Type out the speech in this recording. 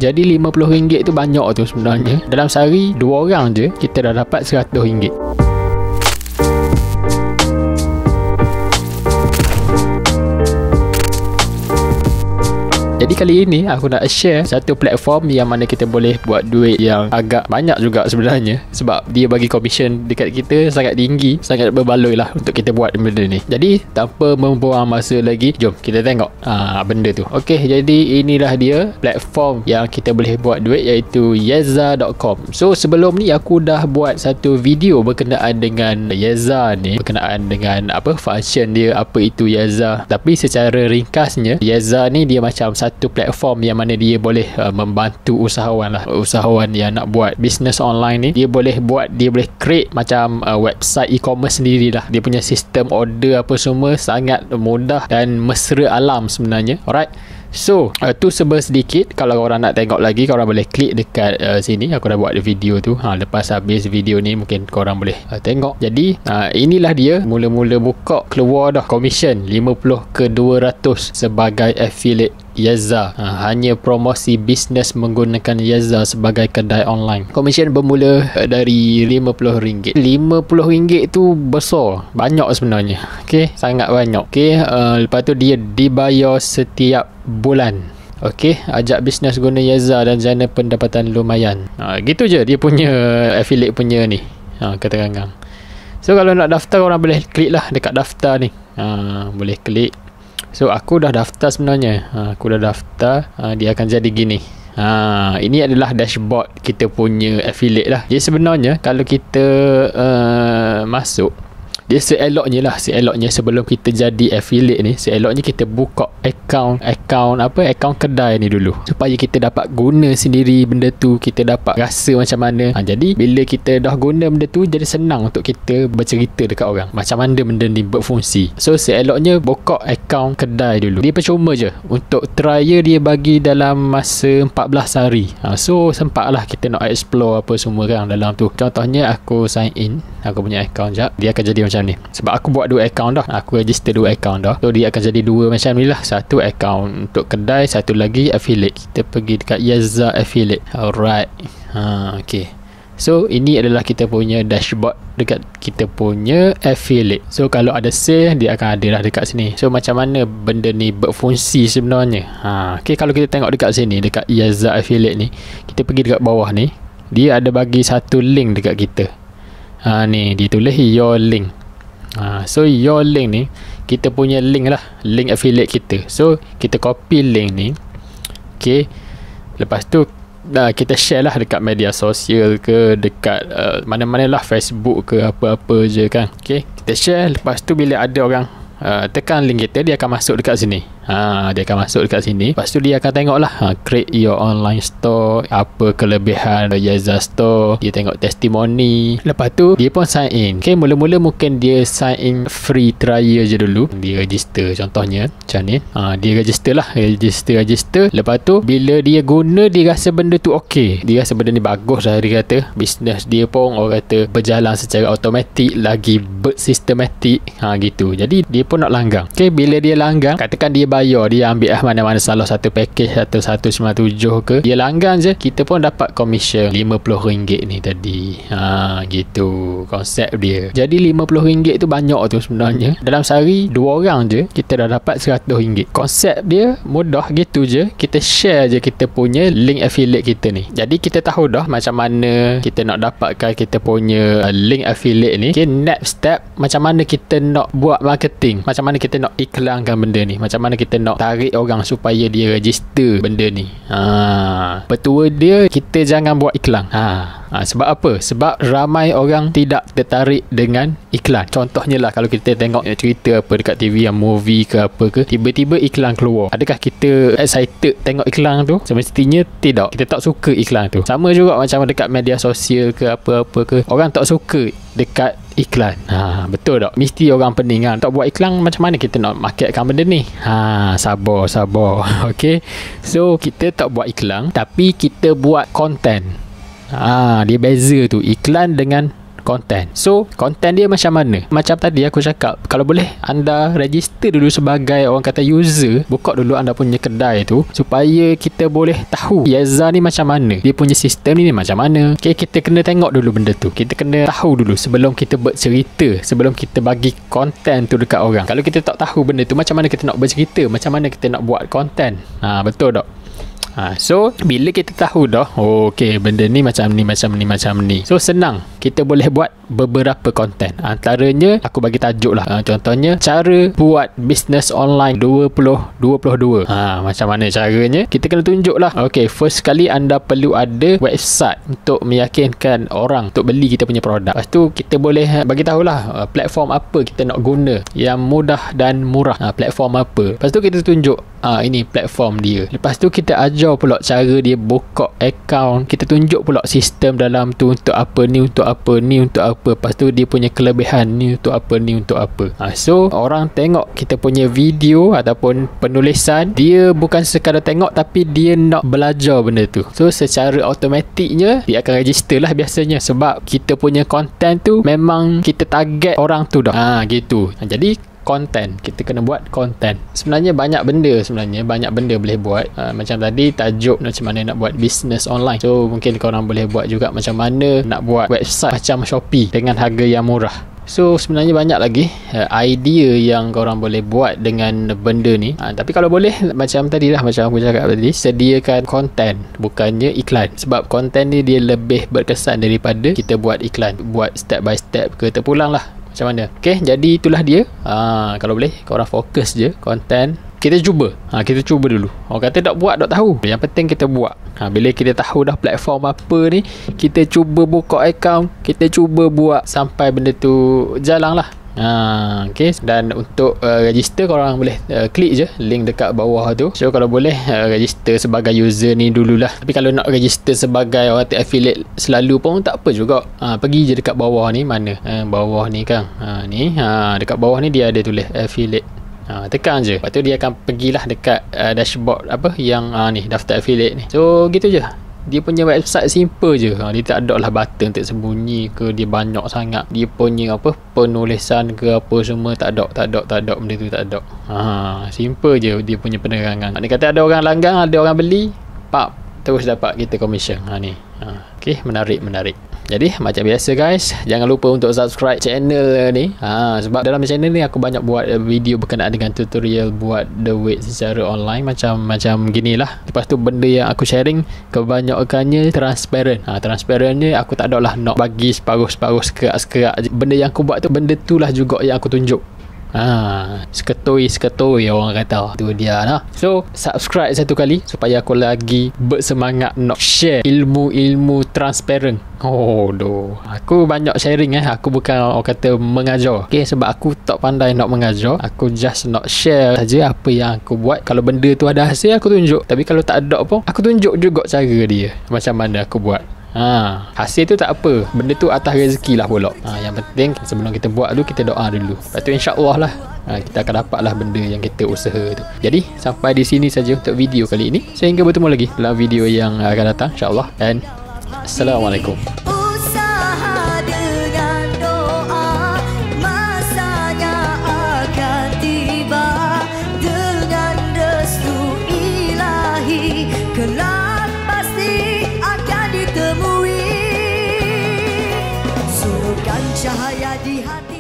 Jadi RM50 tu banyak tu sebenarnya. Dalam sehari 2 orang je kita dah dapat RM100. Jadi kali ini aku nak share satu platform yang mana kita boleh buat duit yang agak banyak juga sebenarnya, sebab dia bagi komisen dekat kita sangat tinggi, sangat berbaloi lah untuk kita buat benda ni. Jadi tanpa membuang masa lagi, jom kita tengok benda tu. Okey, jadi inilah dia platform yang kita boleh buat duit, iaitu Yezza.com. So sebelum ni aku dah buat satu video berkenaan dengan Yezza ni, berkenaan dengan apa function dia, apa itu Yezza. Tapi secara ringkasnya, Yezza ni dia macam satu platform yang mana dia boleh membantu usahawan lah, usahawan yang nak buat business online ni. Dia boleh create macam website e-commerce sendiri lah. Dia punya sistem order apa semua sangat mudah dan mesra alam sebenarnya. Alright, so tu sedikit. Kalau korang nak tengok lagi, korang boleh klik dekat sini. Aku dah buat video tu. Lepas habis video ni mungkin korang boleh tengok. Jadi inilah dia. Mula-mula buka keluar dah komisen 50 ke 200 sebagai affiliate Yezza. Hanya promosi bisnes menggunakan Yezza sebagai kedai online. Komisen bermula dari RM50. RM50 tu besar, banyak sebenarnya. Okey, sangat banyak. Okey, lepas tu dia dibayar setiap bulan. Okey, ajak bisnes guna Yezza dan jana pendapatan lumayan. Gitu je dia punya affiliate punya ni keterangan. So kalau nak daftar, orang boleh klik lah dekat daftar ni. Boleh klik. So aku dah daftar sebenarnya. Aku dah daftar. Dia akan jadi gini. Ini adalah dashboard kita punya affiliate lah. Jadi sebenarnya kalau kita masuk, dia seeloknya sebelum kita jadi affiliate ni, seeloknya kita buka account kedai ni dulu, supaya kita dapat guna sendiri benda tu, kita dapat rasa macam mana. Jadi bila kita dah guna benda tu, jadi senang untuk kita bercerita dekat orang macam mana benda ni berfungsi. So seeloknya buka account kedai dulu. Dia percuma je. Untuk trial dia bagi dalam masa 14 hari. So sempatlah kita nak explore apa semua kan dalam tu. Contohnya aku sign in aku punya account jap. Dia akan jadi macam ni. Sebab aku buat 2 account dah. Aku register 2 account dah. So dia akan jadi 2 macam ni lah. Satu account untuk kedai, satu lagi affiliate. Kita pergi dekat Yezza affiliate. Alright. Okay. So ini adalah kita punya dashboard dekat kita punya affiliate. So kalau ada sale, dia akan ada lah dekat sini. So macam mana benda ni berfungsi sebenarnya. Okay, kalau kita tengok dekat sini, dekat Yezza affiliate ni, kita pergi dekat bawah ni, dia ada bagi satu link dekat kita. Ni dia tulis your link. So your link ni kita punya link lah, link affiliate kita. So kita copy link ni. Okay, lepas tu kita share lah dekat media sosial ke, dekat mana-mana lah, Facebook ke, apa-apa je kan. Okay, kita share. Lepas tu bila ada orang tekan link kita, dia akan masuk dekat sini. Dia akan masuk dekat sini. Lepas tu dia akan tengok lah create your online store, apa kelebihan Yezza store. Dia tengok testimoni. Lepas tu dia pun sign in. Okay, mula-mula mungkin dia sign in free trial je dulu. Dia register contohnya macam ni. Dia register lah. Register. Lepas tu bila dia guna, dia rasa benda tu okey. Dia rasa benda ni bagus lah. Dia kata bisnes dia pun orang kata berjalan secara automatik, lagi bersistematik. Gitu. Jadi dia pun nak langgang. Okay, bila dia langgang, katakan dia bayar, dia ambil mana-mana salah satu package atau 197 ke, dia langgang je, kita pun dapat komisen RM50 ni tadi. Gitu konsep dia. Jadi RM50 tu banyak tu sebenarnya. Dalam sehari 2 orang je kita dah dapat RM100. Konsep dia mudah gitu je. Kita share je kita punya link affiliate kita ni. Jadi kita tahu dah macam mana kita nak dapatkan kita punya link affiliate ni. Okay, next step macam mana kita nak buat marketing, macam mana kita nak iklankan benda ni, macam mana kita nak tarik orang supaya dia register benda ni. Petua dia, kita jangan buat iklan. Sebab apa? Sebab ramai orang tidak tertarik dengan iklan. Contohnya lah, kalau kita tengok cerita apa dekat TV, yang movie ke apa ke, tiba-tiba iklan keluar. Adakah kita excited tengok iklan tu? Semestinya tidak. Kita tak suka iklan tu. Sama juga macam dekat media sosial ke apa-apa ke, orang tak suka dekat iklan. Betul tak? Mesti orang pening kan. Tak buat iklan, macam mana kita nak marketkan benda ni? Sabar. Okay, so kita tak buat iklan, tapi kita buat konten. Dia beza tu iklan dengan konten. So konten dia macam mana? Macam tadi aku cakap, kalau boleh anda register dulu sebagai orang kata user, buka dulu anda punya kedai tu supaya kita boleh tahu Yaza ni macam mana, dia punya sistem ni macam mana. Okay, kita kena tengok dulu benda tu, kita kena tahu dulu sebelum kita bercerita, sebelum kita bagi konten tu dekat orang. Kalau kita tak tahu benda tu, macam mana kita nak bercerita, macam mana kita nak buat konten? Betul tak? So bila kita tahu dah, okay, benda ni macam ni, macam ni, macam ni, so senang kita boleh buat beberapa konten. Antaranya aku bagi tajuk lah, contohnya cara buat bisnes online 2022. Macam mana caranya? Kita kena tunjuk lah. Okay, first kali anda perlu ada website untuk meyakinkan orang untuk beli kita punya produk. Lepas tu kita boleh bagi tahulah platform apa kita nak guna yang mudah dan murah. Platform apa. Lepas tu kita tunjuk ini platform dia. Lepas tu kita ajar pula cara dia buka account. Kita tunjuk pula sistem dalam tu untuk apa, ni untuk apa, ni untuk apa. Lepas tu dia punya kelebihan, ni untuk apa, ni untuk apa. So orang tengok kita punya video ataupun penulisan, dia bukan sekadar tengok tapi dia nak belajar benda tu. So secara automatiknya dia akan register lah biasanya, sebab kita punya konten tu memang kita target orang tu dah. Gitu. Jadi konten, kita kena buat konten. Sebenarnya banyak benda boleh buat. Macam tadi tajuk macam mana nak buat bisnes online. So mungkin korang boleh buat juga macam mana nak buat website macam Shopee dengan harga yang murah. So sebenarnya banyak lagi idea yang korang boleh buat dengan benda ni. Tapi kalau boleh, macam tadi lah, macam aku cakap tadi, sediakan konten, bukannya iklan. Sebab konten ni dia lebih berkesan daripada kita buat iklan. Buat step by step ke terpulang lah. Macam mana? Okay, jadi itulah dia. Kalau boleh korang fokus je konten. Kita cuba. Kita cuba dulu. Orang kata tak buat tak tahu. Yang penting kita buat. Bila kita tahu dah platform apa ni, kita cuba buka account, kita cuba buat sampai benda tu jalan lah. Okay. Dan untuk register, korang boleh klik je link dekat bawah tu. So kalau boleh register sebagai user ni dululah. Tapi kalau nak register sebagai orang affiliate selalu pun tak apa juga. Pergi je dekat bawah ni. Mana? Bawah ni kan. Ni dekat bawah ni dia ada tulis affiliate. Tekan je. Lepas tu dia akan pergilah dekat dashboard apa yang ni, daftar affiliate ni. So gitu je. Dia punya website simple je. Dia tak ada lah button tersembunyi ke, dia banyak sangat. Dia punya apa, penulisan ke apa semua tak ada benda tu, tak ada. Simple je dia punya penerangan. Dia kata ada orang langgang, ada orang beli, terus dapat kita commission. Ni. Okay, menarik. Jadi macam biasa guys, jangan lupa untuk subscribe channel ni. Sebab dalam channel ni aku banyak buat video berkenaan dengan tutorial buat the weight secara online, macam ginilah. Lepas tu benda yang aku sharing kebanyakannya transparent. Transparentnya aku tak ada lah nak bagi separuh-separuh, sekerak-sekerak. Benda yang aku buat tu, benda tu lah juga yang aku tunjuk. Seketoi orang kata. Tu dia lah. So subscribe satu kali supaya aku lagi bersemangat nak share ilmu-ilmu transparent. Aku banyak sharing Aku bukan orang kata mengajar. Okay, sebab aku tak pandai nak mengajar. Aku just nak share saja apa yang aku buat. Kalau benda tu ada hasil, aku tunjuk. Tapi kalau tak ada pun, aku tunjuk juga cara dia, macam mana aku buat. Hasil tu tak apa, benda tu atas rezeki lah pula. Yang penting sebelum kita buat tu, kita doa dulu. Lepas tu insyaAllah lah kita akan dapat lah benda yang kita usaha tu. Jadi sampai di sini saja untuk video kali ini. Sehingga bertemu lagi dalam video yang akan datang, insyaAllah. Dan Assalamualaikum. Cahaya di hati.